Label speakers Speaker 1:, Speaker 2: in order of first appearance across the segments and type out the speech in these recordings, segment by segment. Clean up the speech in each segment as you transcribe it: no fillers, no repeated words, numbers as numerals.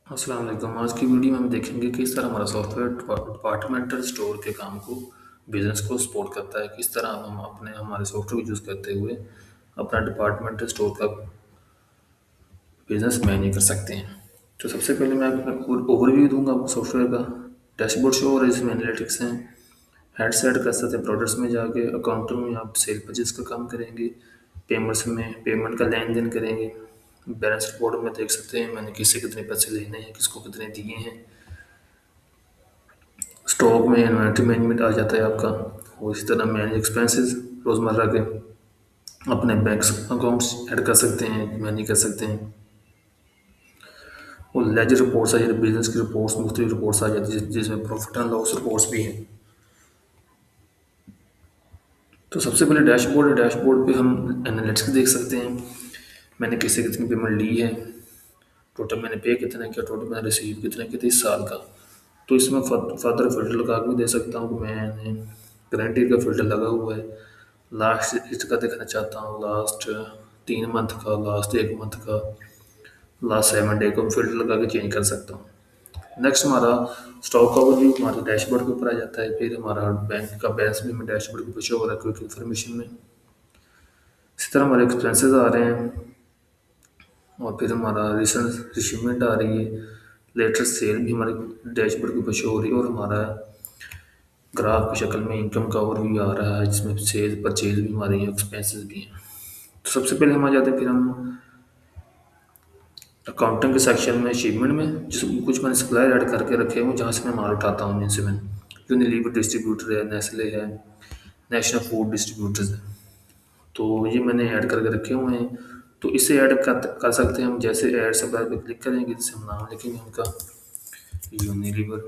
Speaker 1: अस्सलाम वालेकुम। आज की वीडियो में हम देखेंगे किस तरह हमारा सॉफ्टवेयर डिपार्टमेंटल स्टोर के काम को बिजनेस को सपोर्ट करता है। किस तरह हम अपने हमारे सॉफ्टवेयर को यूज़ करते हुए अपना डिपार्टमेंटल स्टोर का बिजनेस मैनेज कर सकते हैं। तो सबसे पहले मैं ओवरव्यू दूंगा आपको सॉफ्टवेयर का। डैशबोर्ड शो और इसमें एनालिटिक्स हैं। हेड सेट कर सकते हैं प्रोडक्ट्स में जाके। अकाउंटिंग में आप सेल परचेज का काम करेंगे। पेमेंट्स में पेमेंट का लेन देन करेंगे। बैलेंस रिपोर्ट में देख सकते हैं मैंने किससे कितने पैसे लेने हैं, किसको कितने दिए हैं। स्टॉक में इन्वेंट्री मैनेजमेंट आ जाता है आपका। और इसी तरह मैनेज एक्सपेंसेस रोज़मर्रा के अपने बैंक अकाउंट्स ऐड कर सकते हैं, मैनेज कर सकते हैं। और लेजर रिपोर्ट्स आ जाती है, बिजनेस की रिपोर्ट्स, मुख्तलिफ रिपोर्ट्स आ जाती है जिसमें प्रॉफिट एंड लॉस रिपोर्ट्स भी हैं। तो सबसे पहले डैशबोर्ड है। डैशबोर्ड पे हम एनालिटिक्स देख सकते हैं। मैंने किससे कितनी पेमेंट ली है, टोटल मैंने पे कितना किया, टोटल मैंने रिसीव कितना किया था इस साल का। तो इसमें फर्दर फिल्टर लगा के भी दे सकता हूँ कि मैंने करंट ईयर का फिल्टर लगा हुआ है। लास्ट इसका देखना चाहता हूँ, लास्ट 3 मंथ का, लास्ट 1 मंथ का, लास्ट 7 डे को फिल्टर लगा के चेंज कर सकता हूँ। नेक्स्ट हमारा स्टॉक ओवरव्यू हमारे डैशबोर्ड के ऊपर आ जाता है। फिर हमारा बैंक का बैलेंस भी हमें डैशबोर्ड के ऊपर शो हो रहा है क्विक इन्फॉर्मेशन में। इसी तरह हमारे एक्सपेंसेस आ रहे हैं। और फिर हमारा रिसेंट रिशीवमेंट आ रही है। लेटेस्ट सेल भी हमारे डैशबोर्ड के ऊपर शो हो रही है। और हमारा ग्राफ की शक्ल में इनकम का ओवरव्यू आ रहा है जिसमें सेल परचेज भी हमारी हैं, एक्सपेंसेस भी हैं। तो सबसे पहले हम आ जाते हैं, फिर हम अकाउंटिंग के सेक्शन में अचीवमेंट में जिस कुछ मैंने सप्लायर ऐड करके रखे हुए जहाँ से मैं माल उठाता हूँ, जिनसे मैं यूनिलीवर डिस्ट्रीब्यूटर है, नेस्ले है, नेशनल फूड डिस्ट्रीब्यूटर्स है। तो ये मैंने ऐड करके रखे हुए हैं। तो इसे ऐड कर सकते हैं हम। जैसे ऐड सप्लायर पे क्लिक करेंगे, जैसे हम नाम लिखेंगे उनका यूनिलीवर,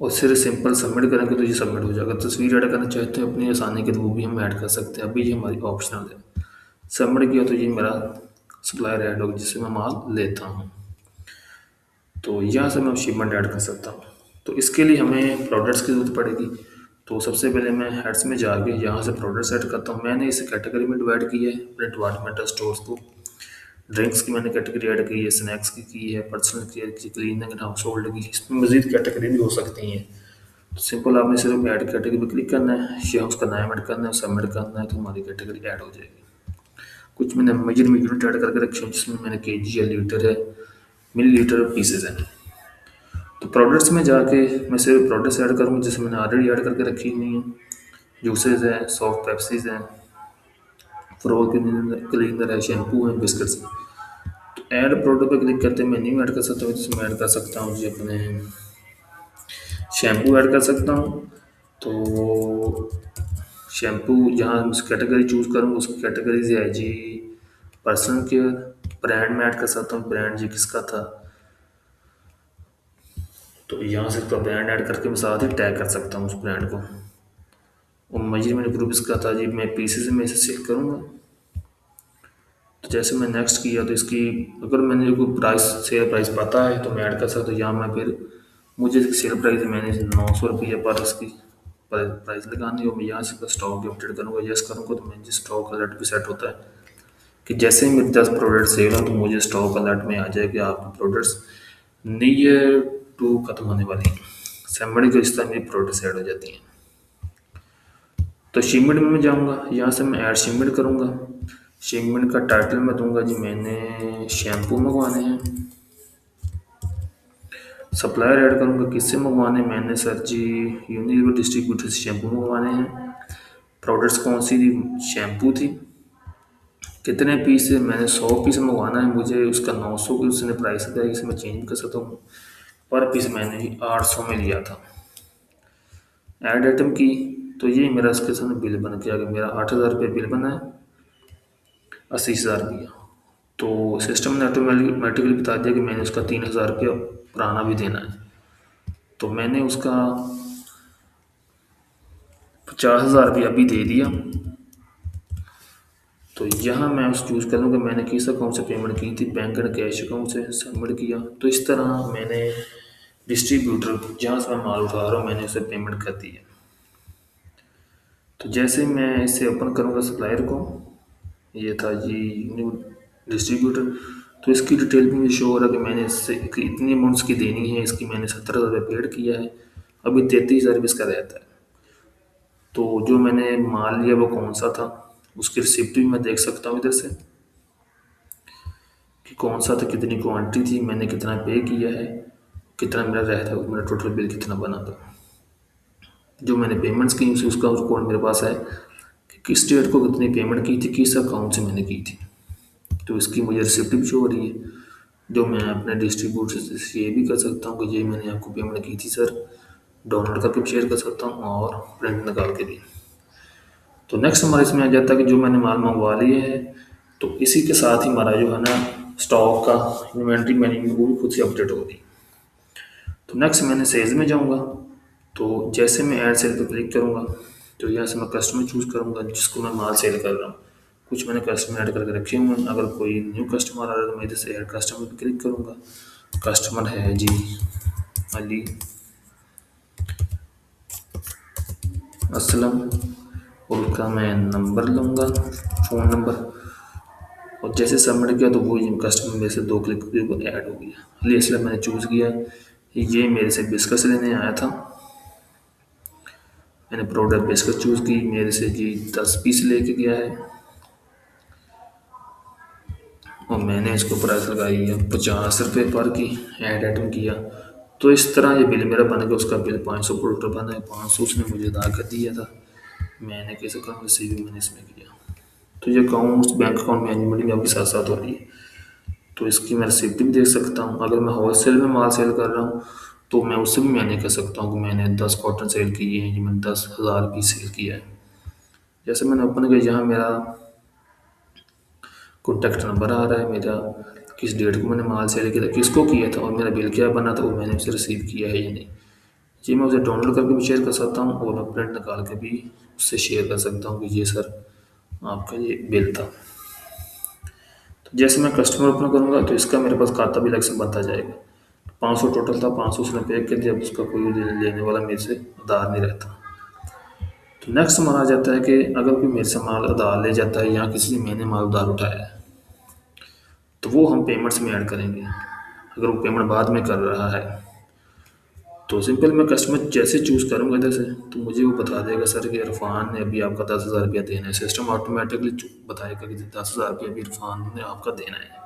Speaker 1: और फिर सिंपल सबमिट करेंगे तो ये सबमिट हो जाएगा। तस्वीर ऐड करना चाहते हैं अपनी आसानी के तो वो भी हम ऐड कर सकते हैं। अभी ये हमारी ऑप्शनल है। सबमिट किया तो ये मेरा सप्लायर ऐड होगा जिससे मैं माल लेता हूँ। तो यहाँ से मैं शिपमेंट ऐड कर सकता हूँ। तो इसके लिए हमें प्रोडक्ट्स की ज़रूरत पड़ेगी। तो सबसे पहले मैं हेड्स में जाके यहाँ से प्रोडक्ट्स ऐड करता हूँ। मैंने इसे कैटेगरी में डिवाइड किया है अपने डिपार्टमेंटल स्टोर्स को। ड्रिंक्स की मैंने कैटेगरी ऐड की है, स्नैक्स की है, पर्सनल केयर की, क्लीनिंग एंड हाउस होल्ड की। इसमें मजीद कैटेगरी भी हो सकती हैं। तो सिंपल आपने सिर्फ ऐड कैटेगरी पर क्लिक करना है या उसका नाम ऐड करना है, सबमिट करना है, तो हमारी कैटेगरी ऐड हो जाएगी। कुछ मैंने मेजर में यूनिट ऐड करके रखे हैं जिसमें मैंने केजी है, लीटर है, मिलीलीटर और पीसेज हैं। तो प्रोडक्ट्स में जाके मैं सिर्फ प्रोडक्ट्स ऐड करूँगा जैसे मैंने ऑलरेडी ऐड करके रखी हुई हैं। जूसेस हैं, सॉफ्ट पेप्सीज हैं, फ्लोर क्लीनर है, शैम्पू है, बिस्किट्स हैं। तो ऐड प्रोडक्ट पे क्लिक करते हैं मैं न्यू ऐड कर सकता हूँ, जिसमें ऐड कर सकता हूँ जी अपने शैम्पू ऐड कर सकता हूँ। तो शैम्पू जहाँ उस कैटेगरी चूज़ करूँगा उसकी कैटेगरी से है जी पर्सनल केयर। ब्रांड में ऐड कर सकता हूँ, ब्रांड जी किसका था। तो यहाँ से उसका ब्रांड ऐड करके मैं साथ ही टैग कर सकता हूँ उस ब्रांड को। और मेजरमेंट ग्रुप इसका था जी, मैं पीसेस में इसे सेल करूँगा। तो जैसे मैं नेक्स्ट किया तो इसकी अगर मैंने कोई प्राइस सेल प्राइस पता है तो मैं ऐड कर सकता हूँ। यहाँ मैं फिर मुझे सेल प्राइस मैंने 900 रुपये पर इसकी प्राइस लगानी है। और मैं यहाँ से स्टॉक अपडेट करूँगा, यस करूँगा तो मुझे स्टॉक अलर्ट भी सेट होता है कि जैसे ही मेरे 10 प्रोडक्ट सेल हो तो मुझे स्टॉक अलर्ट में आ जाए कि आपके प्रोडक्ट्स नियर टू खत्म होने वाली हैं। सबमिट को इस तरह मेरी प्रोडक्ट्स ऐड हो जाती हैं। तो शिपमेंट में मैं जाऊँगा, यहाँ से मैं ऐड शिपमेंट करूँगा। शिपमेंट का टाइटल मैं दूंगा जी मैंने शैम्पू मंगवाने हैं। सप्लायर ऐड करूँगा किससे मंगवाने, मैंने सर जी यूनिलीवर डिस्ट्रीब्यूटर से शैम्पू मंगवाने हैं। प्रोडक्ट्स कौन सी थी, शैम्पू थी। कितने पीस है, मैंने 100 पीस मंगवाना है मुझे। उसका 900 की उसने प्राइस बताया, इसे मैं चेंज कर सकता हूँ। पर पीस मैंने 800 में लिया था। ऐड आइटम की तो ये मेरा इसके सामने बिल बन के आ गया। मेरा 8,000 रुपये बिल बना है, 80,000 दिया। तो सिस्टम ने ऑटोमेटिकली बता दिया कि मैंने उसका 3,000 रुपया पुराना भी देना है। तो मैंने उसका 50,000 रुपया अभी दे दिया। तो यहाँ मैं उस चूज़ कर लूँगा मैंने किस अकाउंट से पेमेंट की थी, बैंक एंड कैश अकाउंट से सबमिट किया। तो इस तरह मैंने डिस्ट्रीब्यूटर जहाँ से मैं माल उठा रहा हूँ मैंने उसे पेमेंट कर दी है। तो जैसे मैं इसे ओपन करूँगा सप्लायर को, ये था जी न्यू डिस्ट्रीब्यूटर। तो इसकी डिटेल भी मुझे शो हो रहा है कि मैंने इससे इतनी अमाउंट्स की देनी है, इसकी मैंने 17,000 पेड किया है, अभी 33,000 इसका रहता है। तो जो मैंने माल लिया वो कौन सा था, उसकी रिसिप्ट भी मैं देख सकता हूँ इधर से कि कौन सा था, कितनी क्वांटिटी थी, मैंने कितना पे किया है, कितना मेरा रहता है, मेरा टोटल बिल कितना बना था। जो मैंने पेमेंट्स की उसका रिकॉर्ड मेरे पास है कि किस डेट को कितनी पेमेंट की थी, किस अकाउंट से मैंने की थी। तो इसकी मुझे रिसिप्ट भी शो हो रही है, जो मैं अपने डिस्ट्रीब्यूटर से ये भी कर सकता हूँ कि ये मैंने आपको पेमेंट की थी सर, डाउनलोड करके भी शेयर कर सकता हूँ और प्रिंट निकाल के भी। तो नेक्स्ट हमारा इसमें आ जाता है कि जो मैंने माल मंगवा लिए है, तो इसी के साथ ही हमारा जो है ना स्टॉक का इन्वेंट्री मैनेजमेंट वो भी खुद से अपडेट हो रही। तो नेक्स्ट मैंने सेल्स में जाऊँगा, तो जैसे मैं ऐड सेल पर क्लिक करूँगा तो यहाँ से मैं कस्टमर चूज़ करूँगा जिसको मैं माल सेल कर रहा हूँ। कुछ मैंने कस्टमर ऐड करके रखे हुए हैं, अगर कोई न्यू कस्टमर आ रहा है तो मैं इधर से ऐड कस्टमर पर क्लिक करूँगा। कस्टमर है जी अली असलम, उनका मैं नंबर लूँगा, फ़ोन नंबर, और जैसे सबमिट किया तो वो कस्टमर मेरे से 2 क्लिक के ऊपर ऐड हो गया। अली असलम मैंने चूज़ किया, ये मेरे से बिस्कस लेने आया था, मैंने प्रोडक्ट बिस्कस चूज़ की, मेरे से जी 10 पीस लेके गया है और मैंने इसको प्राइस लगाई है 50 रुपये पर की, ऐड आइटम किया। तो इस तरह ये बिल मेरा बन गया, उसका बिल 500 टोटल बना है, 500 उसने मुझे अदा कर दिया था, मैंने कैसे अकाउंट रिसीव मैंने इसमें किया। तो ये अकाउंट बैंक अकाउंट मैनेजमेंट भी आपके साथ साथ हो रही है। तो इसकी मैं रिसिप्ट भी देख सकता हूँ, अगर मैं होलसेल में माल सेल कर रहा हूँ तो मैं उससे भी मैंने कह सकता हूँ कि मैंने 10 कॉटन सेल किए हैं, जी मैंने 10,000 पीस सेल किया है। जैसे मैंने ओपन किया, यहाँ मेरा कॉन्टैक्ट नंबर आ रहा है, मेरा किस डेट को मैंने माल सेल किया था, किसको किया था और मेरा बिल क्या बना था, वो मैंने उसे रिसीव किया है या नहीं। जी मैं उसे डाउनलोड करके भी शेयर कर सकता हूँ और मैं प्रिंट निकाल के भी उससे शेयर कर सकता हूँ कि ये सर आपका ये बिल था। तो जैसे मैं कस्टमर ओपन करूँगा तो इसका मेरे पास खाता भी अलग से बनता जाएगा। 500 टोटल था, 500 उसने पे कर दिया, अब उसका कोई लेने वाला मेरे से उधार नहीं रहता। तो नेक्स्ट हमारा आ जाता है कि अगर कोई मेरे से माल उधार ले जाता है या किसी से मैंने माल उधार उठाया है तो वो हम पेमेंट्स में ऐड करेंगे। अगर वो पेमेंट बाद में कर रहा है तो सिंपल मैं कस्टमर जैसे चूज़ करूँगा इधर से तो मुझे वो बता देगा सर कि इरफान ने अभी आपका 10,000 रुपया देना है, सिस्टम ऑटोमेटिकली बताएगा कि 10,000 रुपया अभी इरफान ने आपका देना है।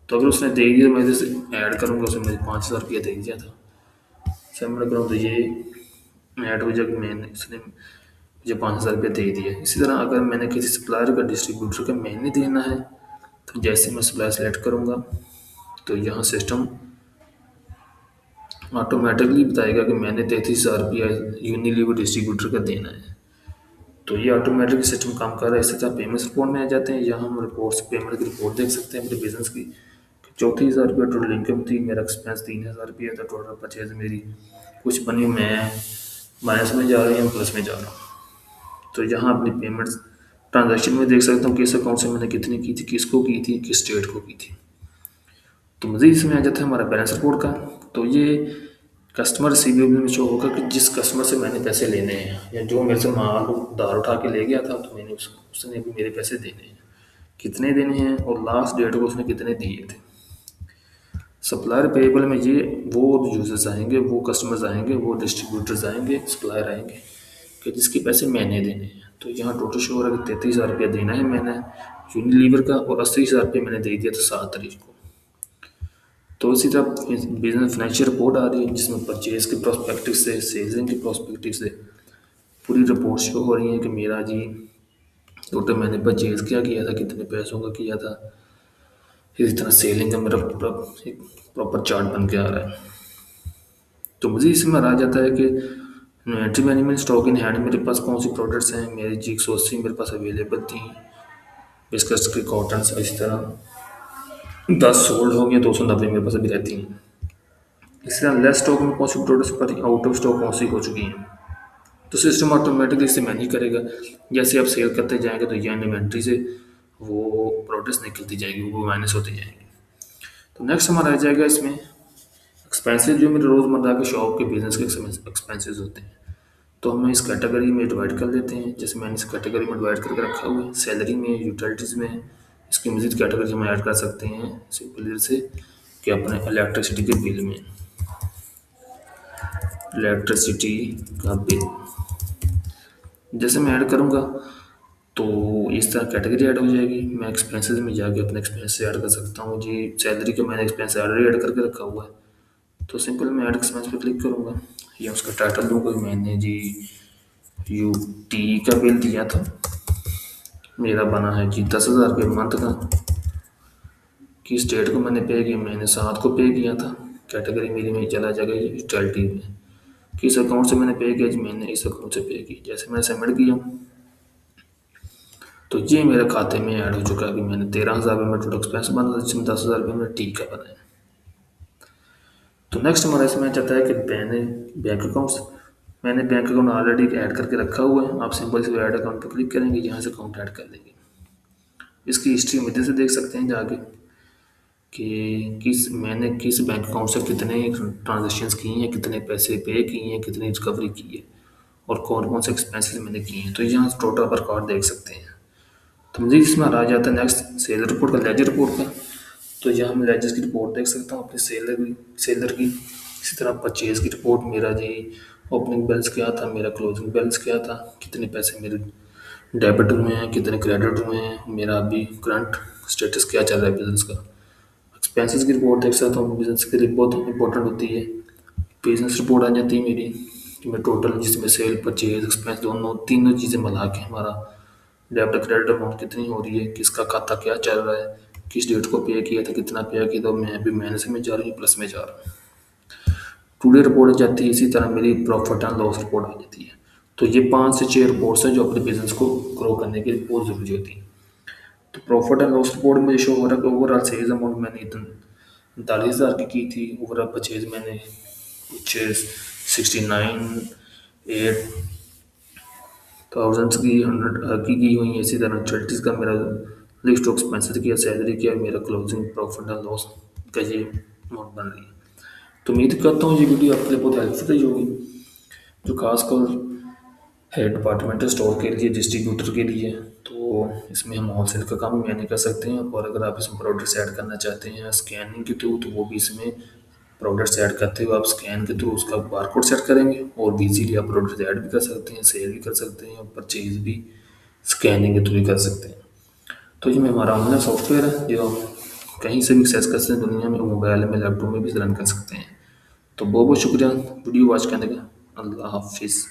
Speaker 1: तो अगर उसने दे दिया, मैं इधर से ऐड करूँगा, उसने मुझे 5,000 रुपया दे दिया था, सबमिट करूँ तो ये ऐड हो जाएगा, मैंने उसने मुझे 5,000 रुपया दे दिया। इसी तरह अगर मैंने किसी सप्लायर का डिस्ट्रीब्यूटर का मैंने देना है तो जैसे मैं सप्लायर सेलेक्ट करूँगा तो यहाँ सिस्टम ऑटोमेटिकली बताएगा कि मैंने 33,000 रुपया यूनिलीवर डिस्ट्रीब्यूटर का देना है। तो ये ऑटोमेटिक सिस्टम काम कर रहा है। इसी तरह पेमेंट्स रिपोर्ट में आ जाते हैं, यहाँ हम रिपोर्ट्स पेमेंट की रिपोर्ट देख सकते हैं मेरे बिजनेस की। 34,000 रुपया टोटल इनकम थी, मेरा एक्सपेंस 3,000 रुपया था, टोटल परचेज मेरी कुछ बनी, मैं माइनस में जा रही हूँ प्लस में जा रहा हूँ। तो यहाँ अपनी पेमेंट्स ट्रांजैक्शन में देख सकता हूँ किस अकाउंट से मैंने कितनी की थी, किसको की थी, किस डेट को की थी। तो मज़ीद इसमें आ जाता है हमारा बैलेंस रिपोर्ट का। तो ये कस्टमर रिसीवेबल में शो होगा कि जिस कस्टमर से मैंने पैसे लेने हैं या जो मेरे से माल उधार उठा के ले गया था तो मैंने उसने भी मेरे पैसे देने हैं, कितने देने हैं और लास्ट डेट को उसने कितने दिए थे। सप्लायर पेएबल में ये वो यूजर्स आएंगे, वो कस्टमर्स आएंगे, वो डिस्ट्रीब्यूटर्स आएंगे, सप्लायर आएंगे कि जिसके पैसे मैंने देने हैं। तो यहाँ टोटल शो हो रहा है कि 33,000 रुपया देना है मैंने यूनिलीवर का और 80,000 रुपया मैंने दे दिया था 7 तारीख को। तो इसी तरह बिजनेस फाइनेंशियल रिपोर्ट आ रही है जिसमें परचेज के प्रोस्पेक्टिव से सेल्स के प्रोस्पेक्टिव से पूरी रिपोर्ट शो हो रही है कि मेरा जी टोटल मैंने परचेज क्या किया था, कितने पैसों का किया था। इसी तरह सेलिंग का मेरा पूरा एक प्रॉपर चार्ट बन के आ रहा है। तो मुझे इसमें आ जाता है कि inventory management, stock in hand, मेरे पास कौन सी प्रोडक्ट्स हैं, मेरी जी 180 मेरे पास अवेलेबल थी, बिस्कट्स के कॉटन, इस तरह 10 सोल्ड हो गई, 290 मेरे पास अभी रहती हैं। इस तरह लेस स्टॉक में कौन सी प्रोडक्ट्स पर आउट ऑफ स्टॉक कौन सी हो चुकी हैं, तो सिस्टम ऑटोमेटिकली इसे मैनेज करेगा। जैसे आप सेल करते जाएंगे तो यहाँ इन्वेंट्री से वो प्रोडक्ट्स निकलती जाएगी, वो माइनस होती जाएंगी। तो नेक्स्ट हमारा आ जाएगा इसमें एक्सपेंसेस, जो मेरे रोज़मर्रा के शॉप के बिजनेस के एक्सपेंसेस होते हैं। तो हम इस कैटेगरी में डिवाइड कर लेते हैं, जैसे मैंने इस कैटेगरी में डिवाइड करके रखा हुआ है, सैलरी में, यूटिलिटीज़ में, इसकी मज़ीद कैटेगरी हम ऐड कर सकते हैं सिंपली से कि अपने इलेक्ट्रिसिटी के बिल में, इलेक्ट्रिसिटी का बिल जैसे मैं ऐड करूँगा तो इस तरह कैटेगरी ऐड हो जाएगी। मैं एक्सपेंसेस में जाके अपने एक्सपेंस ऐड कर सकता हूँ जी। सैलरी का मैंने एक्सपेंस ऑलरेडी ऐड करके रखा हुआ है, तो सिंपल मैं ऐड एक्सपेंस पे क्लिक करूँगा या उसका टाइटल दूंगा कि मैंने जी यू टी का बिल दिया था, मेरा बना है जी 10,000 रुपये मंथ का। किस डेट को मैंने पे किया, मैंने 7 को पे किया था। कैटेगरी मेरी में चला जाएगा यूटिलिटी में। किस अकाउंट से मैंने पे किया जी, मैंने इस अकाउंट से पे किया। जैसे मैंने सबमिट किया तो ये मेरे खाते में ऐड हो चुका है कि मैंने 13,000 रुपये में टोटल एक्सपेंस बना था, जिसमें 10,000 रुपये में टी का बना है। तो नेक्स्ट हमारा इसमें चाहता है कि मैंने बैंक अकाउंट्स, मैंने बैंक अकाउंट ऑलरेडी ऐड करके रखा हुआ है। आप सिंपल से ऐड अकाउंट पर क्लिक करेंगे, यहाँ से अकाउंट ऐड कर देंगे। इसकी हिस्ट्री मध्य से देख सकते हैं जाके कि मैंने किस बैंक अकाउंट से कितने ट्रांजेक्शन्स किए हैं, कितने पैसे पे किए हैं, कितनी रिकवरी की है और कौन कौन से एक्सपेंसेस मैंने किए हैं। तो यहाँ टोटल पर रिकॉर्ड देख सकते हैं। तो मुझे इसमें आ जाता है नेक्स्ट सेल रिपोर्ट का, लेजर रिपोर्ट का। तो यहाँ मैं लेजर की रिपोर्ट देख सकता हूँ अपने सेलर की। इसी तरह परचेज की रिपोर्ट, मेरा जी ओपनिंग बैलेंस क्या था, मेरा क्लोजिंग बैलेंस क्या था, कितने पैसे मेरे डेबिट हुए हैं, कितने क्रेडिट हुए हैं, मेरा अभी करंट स्टेटस क्या चल रहा है बिजनेस का। एक्सपेंसेस की रिपोर्ट देख सकता हूँ, बिजनेस के लिए बहुत इंपॉर्टेंट होती है। बिजनेस रिपोर्ट आ जाती है मेरी कि मैं टोटल जिसमें सेल परचेज एक्सपेंस दोनों तीनों चीज़ें मिला के हमारा डेबिट क्रेडिट अमाउंट कितनी हो रही है, किसका खाता क्या चल रहा है, किस डेट को पे किया था, कितना पे किया था। मैं अभी माइनस में जा रही हूँ, प्लस में जा रहा हूँ। टुडे रिपोर्ट आ जाती है। इसी तरह मेरी प्रॉफिट एंड लॉस रिपोर्ट आ जाती है। तो ये 5 से 6 रिपोर्ट्स हैं जो अपने बिजनेस को ग्रो करने के लिए बहुत ज़रूरी होती है। तो प्रॉफिट एंड लॉस रिपोर्ट में शो हो रहा है कि ओवरऑल सेल्स अमाउंट मैंने इतना 39,000 की थी। ओवरऑल परचेज मैंने कुछ 69,800 की 100 की हुई है। इसी तरह 30 का मेरा लिस्ट ऑफ एक्सपेंसेस किया, सैलरी किया, मेरा क्लोजिंग प्रॉफिट एंड लॉस का ये अमाउंट बन रही है। तो उम्मीद करता हूँ ये वीडियो आपके लिए बहुत हेल्पफुल रही होगी, जो खासकर है डिपार्टमेंटल स्टोर के लिए, डिस्ट्रीब्यूटर के लिए। तो इसमें हम होलसेल का काम भी मैंने कर सकते हैं, और अगर आप इसमें प्रोडक्ट्स ऐड करना चाहते हैं स्कैनिंग के थ्रू, तो वो भी इसमें प्रोडक्ट्स ऐड करते हुए आप स्कैन के थ्रू उसका बारकोड सेट करेंगे और भी इजीली आप प्रोडक्ट्स ऐड भी कर सकते हैं, सेल भी कर सकते हैं और परचेज भी स्कैनिंग के थ्रू ही कर सकते हैं। तो ये हमारा ऑनलाइन सॉफ्टवेयर है जो आप कहीं से भी एक्सेस कर सकते हैं दुनिया में, मोबाइल में, लैपटॉप में भी रन कर सकते हैं। तो बहुत बहुत शुक्रिया वीडियो वॉच करने का। अल्लाह हाफिज़।